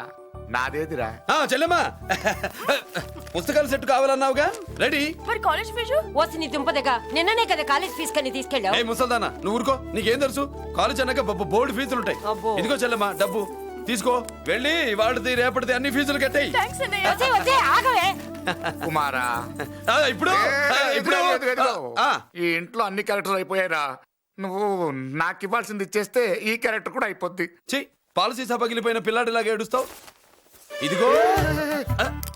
నాదేదిరా? చెల్లెమ్మా, పుస్తకాల సెట్ కావాలన్నావుగా, రెడీ. మరి కాలేజ్ ఫీజు? ఓసి నీ దుంపదగా నిన్ననే కదా కాలేజ్ ఫీజు కని తీసుకెళ్ళావు. ఏ ముసల్దానా, నువ్వు ఊరుకో. నీకేం తెలుసు? కాలేజ్ అన్నాక బోర్డు ఫీజులు ఉంటాయి. ఇదిగో చెల్లెమ్మా, డబ్బు తీసుకో. వెళ్ళి వాడిది రేపటిది అన్ని ఫీజులు కట్టాయి. కుమారా, ఇప్పుడు ఈ ఇంట్లో అన్ని క్యారెక్టర్ అయిపోయారా? నువ్వు నాకు ఇవ్వాల్సింది ఇచ్చేస్తే ఈ క్యారెక్టర్ కూడా అయిపోద్ది. చెయ్యి. పాలసీ పగిలిపోయిన పిల్లాడిలాగా ఏడుస్తావు. ఇదిగో.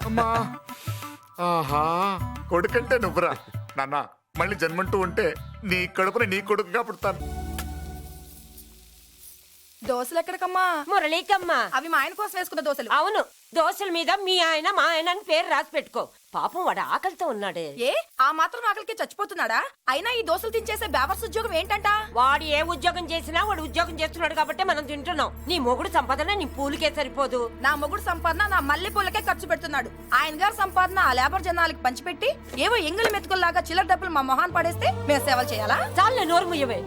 అమ్మా, ఆహా, కొడుకంటే నువ్వురా నాన్న. మళ్ళీ జన్మంటూ ఉంటే నీ కడుపున నీ కొడుకుగా పుడతాను. దోశలు ఎక్కడికమ్మా? మురళీకమ్మా. అవి మా ఆయన కోసం వేసుకున్న దోశలు. అవును, దోశల మీద మీ ఆయన మా ఆయన అని పేరు రాసి పెట్టుకో. పాపం వాడు ఆకలితో ఉన్నాడే. ఏ ఆ మాత్రం ఆకలికి చచ్చిపోతున్నాడా? అయినా ఈ దోశలు తినేసే బేవర్స్ ఉద్యోగం ఏంటంట? వాడు ఏ ఉద్యోగం చేసినా వాడు ఉద్యోగం చేస్తున్నాడు కాబట్టి మనం తింటున్నాం. నీ మొగుడు సంపాదన నీ పూలకే సరిపోదు. నా మొగుడు సంపాదన నా మల్లె పూలకే ఖర్చు పెడుతున్నాడు. ఆయన గారి సంపాదన ఆ లేబర్ జనాలకి పంచిపెట్టి ఏవో ఎంగిలి మెతుకుల్లాగా చిల్లర డబ్బులు మా మొహాన్ పడేస్తే మేము సేవలు చేయాలా? చాలే నోరు ముయ్యవే.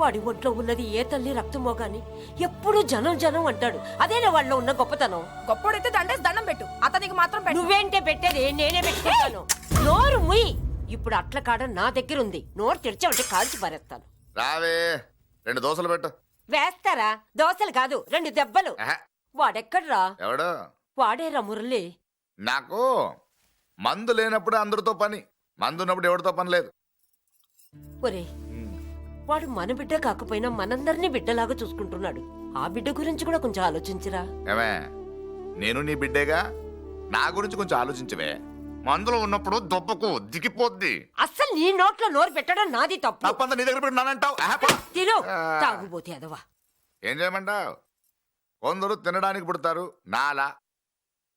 వాడి ఒంట్లో ఉన్నది ఏ తల్లి రక్తమో గాని ఎప్పుడు జనం జనం అంటాడు. అదేనా వాళ్ళలో ఉన్న గొప్పతనం. గొప్పోడైతే దండేసి దండం పెట్టు, అతనికి మాత్రం పెట్టు. నువ్వేంటే పెట్టేది? నేనే పెట్టుకుంటాను. నోరు ముయ్యి. ఇప్పుడు అట్ల కాడ నా దగ్గర ఉంది. నోరు తెరిచావంటే కాల్చి పారేస్తాను. రావే 2 దోశలు పెట్టు. వేస్తారా? దోశలు కాదు 2 దెబ్బలు. వాడెక్కడ్రా? ఎవడు? వాడేరా మురళి. నాకు మందు లేనప్పుడు అందరితో పని, మందు ఉన్నప్పుడు ఎవరితో పని లేదు. ఒరే, వాడు మన బిడ్డ కాకపోయినా మనందరినీ బిడ్డలాగా చూసుకుంటున్నాడు. ఆ బిడ్డ గురించి కూడా కొంచెం ఆలోచించరా. ఏమే, నేను నీ బిడ్డేగా, నా గురించి కొంచెం ఆలోచించవే. మందులో ఉన్నప్పుడు దొబ్బకు దిగిపోద్ది. అస్సలు నీ నోట్లో నోరు పెట్టడం నాది తప్పు. తప్పంతా నీ దగ్గర పెట్టినానంటావు. తిను తాగుబోతే అదవా. ఏం చేయమంటావు? కొందరు తినడానికి పుడతారు నాలా,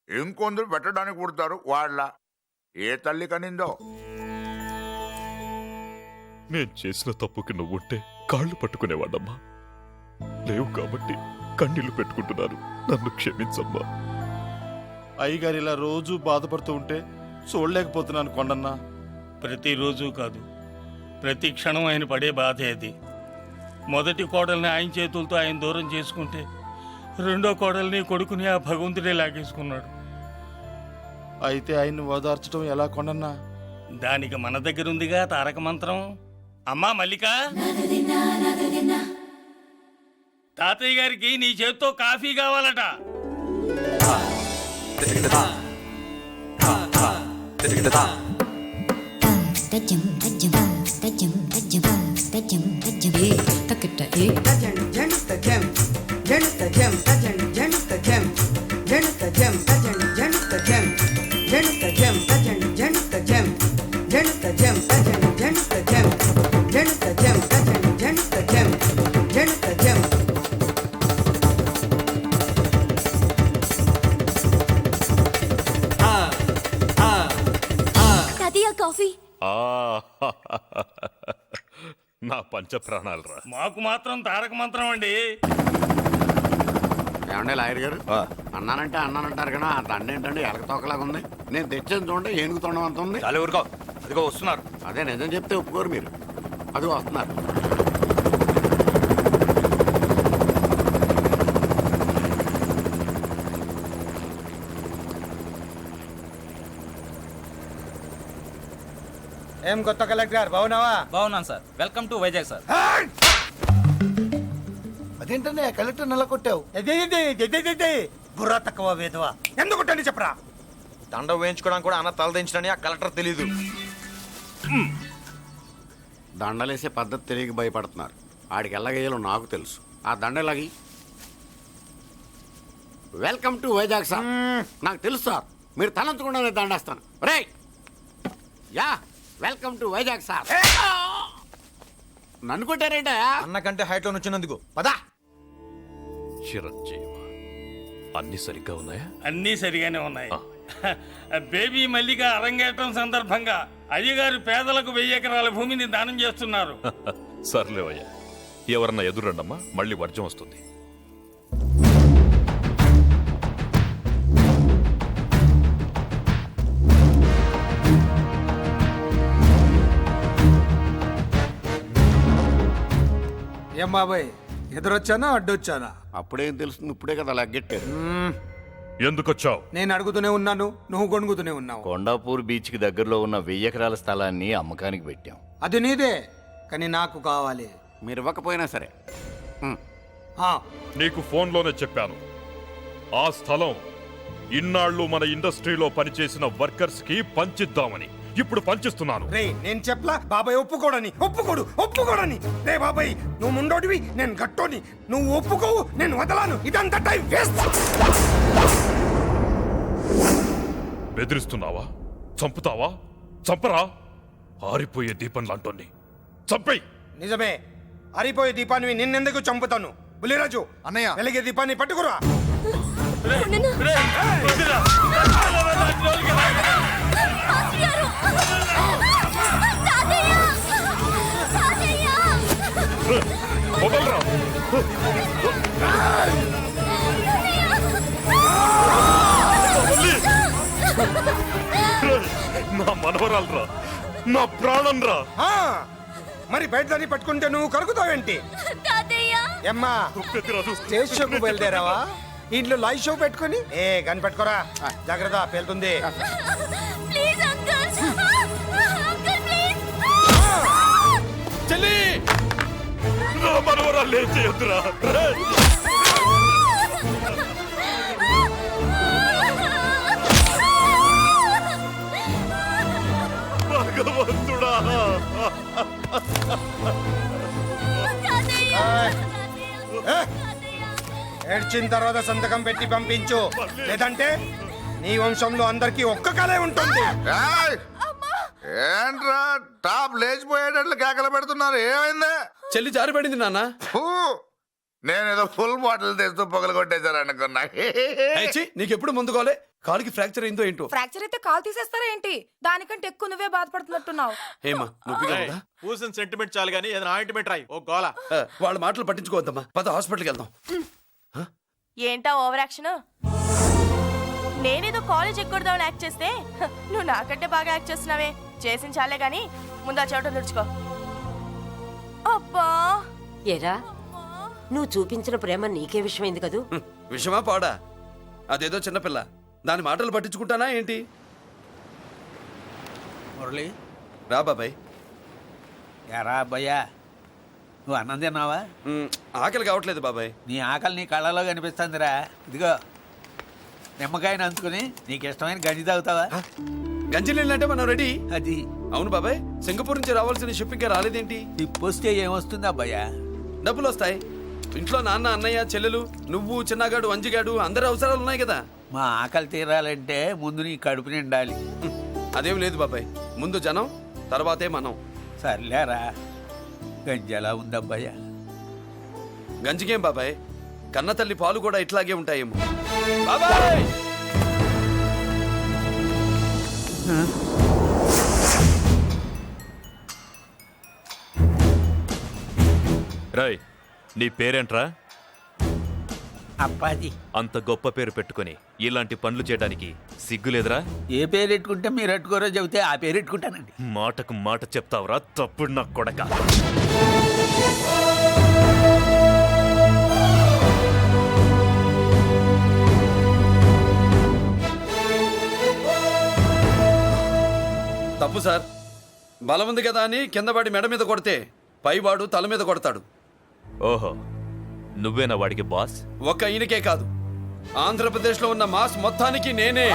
ఇంకొందరు పెట్టడానికి పుడతారు వాళ్ళ. ఏ తల్లి కనిందో. నేను చేసిన తప్పుకి నువ్వుంటే కాళ్ళు పట్టుకునేవాడమ్మా. లేవు కాబట్టి కన్నీళ్లు పెట్టుకుంటున్నాను. నన్ను క్షమించమ్మా. అయ్యగారు ఇలా రోజు బాధపడుతూ ఉంటే చూడలేకపోతున్నాను కొండన్నా. ప్రతిరోజు కాదు, ప్రతి క్షణం ఆయన పడే బాధే అది. మొదటి కోడల్ని ఆయన చేతులతో ఆయన దూరం చేసుకుంటే రెండో కోడల్ని కొడుకుని ఆ భగవంతుడే లాగేసుకున్నాడు. అయితే ఆయన్ని ఓదార్చడం ఎలా కొండన్నా? దానికి మన దగ్గర ఉందిగా తారక మంత్రం. అమ్మా మల్లిక, తాతయ్య గారికి నీ చేత్తో కాఫీ కావాలట. కాఫీ నా పంచ ప్రాణాలు రా. మాకు మాత్రం తారక మంత్రం అండి. ఏమండే లాయర్ గారు, అన్నానంటారు కదా, ఆ దండ ఏంటంటే ఎలక తోకలాగా ఉంది. నేను తెచ్చాను చూడండి, ఏనుగు తొండం అంత ఉంది. చాలు ఊరుకో, అదిగో వస్తున్నారు. అదే నిజం చెప్తే ఒప్పుకోరు మీరు. అది వస్తున్నారు. ఏం కొత్త కలెక్టర్ బాగున్నావా? బాగున్నాను sir. Welcome to Vizag sir. అదేంటనే కలెక్టర్ నెల కొట్టావు? బుర్రా తక్కువ వేదవా. ఎందుకు కొట్టండి చెప్పరా. దండ వేయించుకోవడానికి కూడా అన్న తలదించడని ఆ కలెక్టర్ తెలీదు. దండలేసే పద్ధతి తెలియక భయపడుతున్నారు. ఆడికి ఎలాగేయాలో నాకు తెలుసు. ఆ దండలాగి వెల్కమ్ టు వైజాగ్ సార్. నాకు తెలుసు సార్, మీరు తలంచకుండానే దండేస్తాను. రే యా వెల్కమ్ టు వైజాగ్ సార్. నన్ను కొట్టారేంటా? అన్నకంటే హైట్ లో వచ్చినందుకు పదా. చిరంజీవి, అన్ని సరిగ్గా ఉన్నాయా? అన్నీ సరిగానే ఉన్నాయి. బేబీ మల్లిక అరంగేట్రం సందర్భంగా అయ్యగారు పేదలకు 1000 ఎకరాల భూమిని దానం చేస్తున్నారు. సర్లేవయ్యా, ఎవరన్నా ఎదురండమ్మా, మళ్ళీ వర్జం వస్తుంది. ఏం బాబాయ్, ఎదురొచ్చానా అడ్డొచ్చానా? అప్పుడేం తెలుస్తుంది, ఇప్పుడే కదా లగ్గెట్టారు. ఎందుకొచ్చావు? నేను అడుగుతూనే ఉన్నాను, నువ్వు గొణుగుతూనే ఉన్నావు. కొండాపూర్ బీచ్ కి దగ్గరలో ఉన్న 1000 ఎకరాల స్థలాన్ని అమ్మకానికి పెట్టాం. అది నీదే, కానీ నాకు కావాలి. మీరు ఇవ్వకపోయినా సరే. నీకు ఫోన్లోనే చెప్పాను, ఆ స్థలం ఇన్నాళ్ళు మన ఇండస్ట్రీలో పనిచేసిన వర్కర్స్ కి పంచిద్దామని. ఇప్పుడు పంచిస్తున్నాను. రే నేను చెప్పలా బాబాయ్ ఒప్పుకోడని. రే బాబాయ్, నువ్వు ముండోడివి, నేను గట్టోని. నువ్వు ఒప్పుకోవు, నేను వదలాను. ఇదంతా టైం వేస్ట్. బెదిరిస్తున్నావా? చంపుతావా? చంపరా? ఆరిపోయే దీపం లాంటోని చంపేయ్. నిజమే, ఆరిపోయే దీపాన్ని నిన్నెందుకు చంపుతాను? బుల్లిరాజు అన్నయ్య వెలిగే దీపాన్ని పట్టుకురా. నా మనవరాలరా, నా ప్రాణం రా. మరి బయట దాన్ని పట్టుకుంటే నువ్వు కరుగుతావేంటి? అమ్మా స్టేజ్ షోకు బయలుదేరావా? ఇంట్లో లైవ్ షో పెట్టుకుని గన్ పెట్టుకోరా, జాగ్రత్త పేలుతుంది. చెల్లి నా మనవరాలు ఏం చేయొద్దురా. భగవంతుడా, ఏడ్చిన తర్వాత సంతకం పెట్టి పంపించు, లేదంటే నీ వంశంలో అందరికీ ఒక్క కలే ఉంటుంది. ఏంట్రా టాప్ లేచిపోయేటట్లు కేకలు పెడుతున్నారు? ఏమైంది? చెల్లి జారిపడింది నాన్న. నేనేదో ఫుల్ బాటిల్ తెస్తూ పొగలు కొట్టేశారు అనుకున్నా. నీకెప్పుడు ముందుకోలే? కాలుకి ఫ్రాక్చర్ అయిందో ఏంటో. ఫ్రాక్చర్ అయితే కాల్ తీసేస్తారా ఏంటి? దానికంటే ఎక్కువ నువ్వే బాధపడుతున్నట్టున్నావు. ఏమా నొప్పిగా ఉందా? పూసిన సెంటిమెంట్ చాలు గానీ ఏదైనా ఆయింట్మెంట్ రాయి. ఓ గోల. వాళ్ళ మాటలు పట్టించుకోవద్దమ్మా, పద హాస్పిటల్కి వెళ్దాం. ఏంటా ఓవర్ యాక్షన్? నేనేదో కాలేజ్ ఎక్కడదామని యాక్ట్ చేస్తే నువ్వు నాకంటే బాగా యాక్ట్ చేస్తున్నావే. చేసిన చాలే గాని ముందు ఆ చోట తుడుచుకో. అబ్బా ఏరా, నువ్వు చూపించిన ప్రేమ నీకే విషయమైంది కదూ. విషమా పాడా? అదేదో చిన్నపిల్ల, దాని మాటలు పట్టించుకుంటానా ఏంటి? మురళి రా బాబాయ్. ఎరా అబ్బాయ్యా, నువ్వు అన్నం తిన్నావా? ఆకలి కావట్లేదు బాబాయ్. నీ ఆకలి నీ కళ్ళలో కనిపిస్తుందిరా. ఇదిగో నిమ్మకాయని అంచుకుని నీకు ఇష్టమైన గంజి తాగుతావా? గంజి నీళ్ళంటే మనం రెడీ. అది అవును బాబాయ్, సింగపూర్ నుంచి రావాల్సిన షిప్పింగ్ రాలేదేంటి? టిప్ వస్తే ఏమొస్తుంది అబ్బాయ్యా? డబ్బులు వస్తాయి. ఇంట్లో నాన్న, అన్నయ్య, చెల్లెలు, నువ్వు, చిన్నగాడు, అంజిగాడు అందరి అవసరాలు ఉన్నాయి కదా. మా ఆకలి తీరాలంటే ముందు నీ కడుపు నిండాలి. అదేం లేదు బాబాయ్, ముందు జనం తర్వాతే మనం. సర్లేరా, గంజి ఎలా ఉంది అబ్బాయ్యా? గంజికేం బాబాయ్, కన్న తల్లి పాలు కూడా ఇట్లాగే ఉంటాయేమో. బాబాయ్ రాయ్, నీ పేరేంట్రా? అప్పాజీ. అంత గొప్ప పేరు పెట్టుకుని ఇలాంటి పనులు చేయడానికి సిగ్గులేదురా? ఏ పేరు పెట్టుకుంటే మీరు ఎట్టుకోరో చెబితే ఆ పేరు పెట్టుకుంటానండి. మాటకు మాట చెప్తావురా తప్పుడు నా కొడక. తప్పు సార్. బలం ఉంది కదా అని కిందవాడి మెడ మీద కొడితే పైవాడు తల మీద కొడతాడు. ఓహో, నువ్వేనా వాడికి బాస్? ఒక్క ఈయనకే కాదు, ఆంధ్రప్రదేశ్లో ఉన్న మాస్ మొత్తానికి నేనే.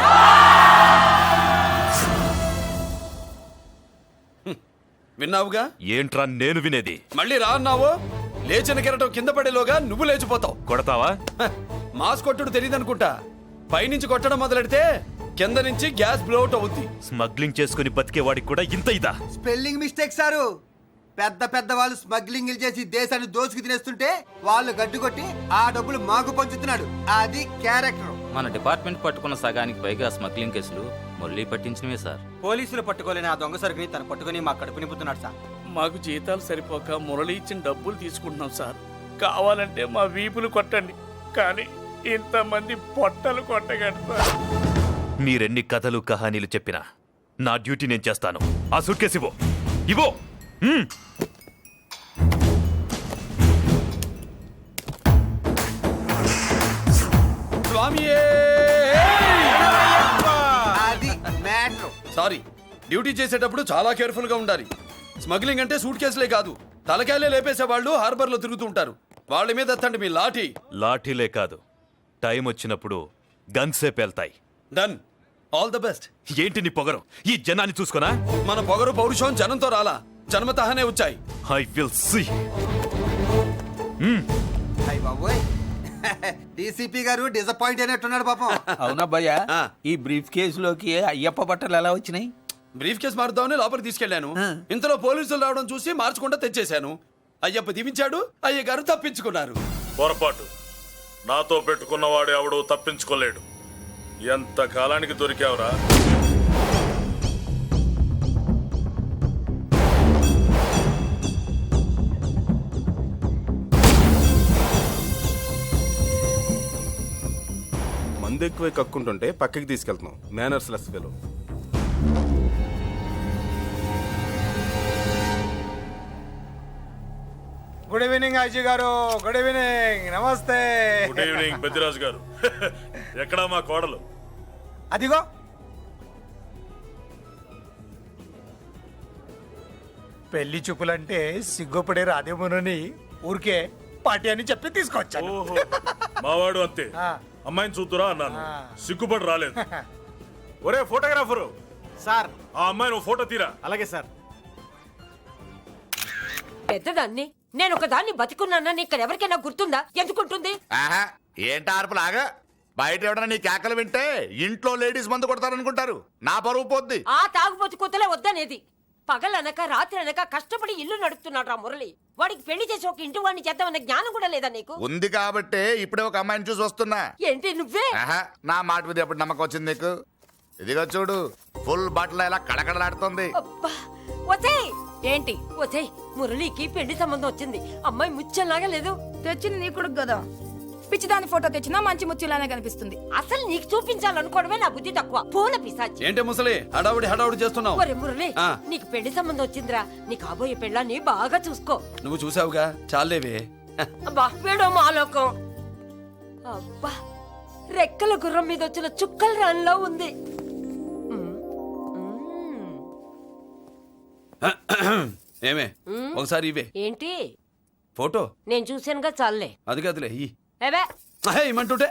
విన్నావుగా? ఏంట్రా నేను వినేది? మళ్ళీ రా అన్నావో లేచిన కెరటం కింద పడేలోగా నువ్వు లేచిపోతావు. కొడతావా? మాస్ కొట్టుడు తెలియదనుకుంటా. పైనుంచి కొట్టడం మొదలెడితే కింద నుంచి గ్యాస్ బ్లోట్ అవుద్ది. స్మగ్లింగ్ చేసుకుని బతికే వాడికి కూడా ఇంత ఇదా? Spelling mistake sir. పెద్ద పెద్ద వాళ్ళు స్మగ్లింగ్ చేసి దేశాన్ని దోచుకు తినేస్తుంటే వాళ్ళు గడ్డు కొట్టి ఆ డబ్బులు మాకు పంచుతున్నాడు. అది క్యారెక్టర్. మన డిపార్ట్మెంట్ పట్టుకున్న సగానికి పైగా స్మగ్లింగ్ కేసులు మురళి పట్టించినవే సార్. పోలీసులు పట్టుకోలేని ఆ దొంగ సరుకుని తను పట్టుకుని మా కడుపు నింపుతున్నాడు సార్. మాకు జీతాలు సరిపోక మురళి ఇచ్చిన డబ్బులు తీసుకుంటున్నాం సార్. కావాలంటే మా వీపులు కొట్టండి, కానీ ఇంతమంది పొట్టలు కొట్టగండి సార్. మీరెన్ని కథలు కహానీలు చెప్పినా నా డ్యూటీ నేను చేస్తాను. ఆ సూట్ కేసు ఇవ్వు. ఇవ్వు. సారీ, డ్యూటీ చేసేటప్పుడు చాలా కేర్ఫుల్ గా ఉండాలి. స్మగ్లింగ్ అంటే సూట్ కేసులే కాదు, తలకాయలే లేపేసే వాళ్ళు హార్బర్ లో తిరుగుతూ ఉంటారు. వాళ్ళ మీద ఎత్తండి మీ లాఠీ. లాఠీలే కాదు, టైం వచ్చినప్పుడు గన్సే పేల్తాయి. డన్. All the best. ఏంటి నీ పొగరు? ఈ జనాన్ని చూసుకోనా? మన పొగరు పౌరుషం జనంతో రాలా, జన్మతహనే వచ్చాయి. I will see. అయ్య బాబోయ్, డీసీపీ గారు డిసప్పాయింట్ అయినట్టున్నాడు పాపం. అవునబ్బయ్యా, ఈ బ్రీఫ్ కేసులోకి అయ్యప్ప బట్టలు ఎలా వచ్చినాయి? బ్రీఫ్ కేసు మారుద్దామని లోపలికి తీసుకెళ్లాను. ఇంతలో పోలీసులు రావడం చూసి మార్చకుండా తెచ్చేశాను. అయ్యప్ప దీవించాడు, అయ్య గారు తప్పించుకున్నారు. పొరపాటు. నాతో పెట్టుకున్నవాడు ఎవడూ తప్పించుకోలేడు. ఎంత కాలానికి దొరికావురా? మందు ఎక్కువ కక్కుంటుంటే పక్కకి తీసుకెళ్తున్నాం. Manners less fellow. Good evening Ajay garu. Good evening. నమస్తే. Good evening Peddiraju garu. ఎక్కడా మా కోడలు? అదిగో పెళ్లి చూపులంటే సిగ్గుపడే రాదేమోనని ఊరికే పార్టీ అని చెప్పి తీసుకొచ్చాను. ఓహో, మావాడు అంతే. అమ్మాయిని చూద్దురా అన్నాను, సిగ్గుపడి రాలేదు. ఒరే ఫోటోగ్రాఫరు సార్, ఆ అమ్మాయిని ఓ ఫోటో తీరా. అలాగే సార్. పెద్దదాన్ని నేను ఒక దాన్ని బతికున్నానని ఇక్కడ ఎవరికైనా గుర్తుందా? ఎందుకుంటుంది? ఆహా, ఏంటి ఆర్పులాగా? బయట ఎవడన్నా నీ కేకలు వింటే ఇంట్లో లేడీస్ మందు కొడతారనుకుంటారు. నా పరువు పోద్ది. ఆ తాగుబోతు కూతలే వద్దనేది. పగలనక రాత్రి అనక కష్టపడి ఇల్లు నడుపుతున్నాడు రా మురళి. వాడికి పెళ్లి చేసి ఒక ఇంటి వాడిని చేద్దామన్న జ్ఞానం కూడా లేదా నీకు? ఉంది కాబట్టే ఇప్పుడే ఒక అమ్మాయిని చూసి వస్తున్నా. ఏంటి నువ్వే? ఆహా, నా మాట మీద ఎప్పుడు నమ్మకం వచ్చింది నీకు? ఇదిగో చూడు, ఫుల్ బట్టలు ఇలా కడకడలాడుతుంది. ఏంటి ఒసేయ్, మురళికి పెళ్లి సంబంధం వచ్చింది. అమ్మాయి ముచ్చల్లాగా లేదు. తెచ్చింది నీ కొడుకు కదా. పిచ్చిదాని ఫోటో తెచ్చినా మంచి ముచ్చులానే కనిపిస్తుంది. అసలు నీకు చూపించాలనుకోవడమే నా బుద్ధి తక్కువ. పూల పిశాచి. ఏంటి ముసలి హడావుడి చేస్తున్నావు? ఒరే మురళి, నీకు పెళ్లి సంబంధం వచ్చిందిరా. నీ కాబోయే పెళ్ళాన్ని బాగా చూసుకో. నువ్వు చూసావుగా, చాలేవే. అబ్బా వీడో మాలోకం. అబ్బా రెక్కల గుర్రం మీద వచ్చిన చుక్కల రాన్లో ఉంది. ఏమే ఒకసారి ఇవే. ఏంటి ఫోటో నేను చూసానుగా, చాలే. అది కదులే ఏవే ఇమ్మంటుంటే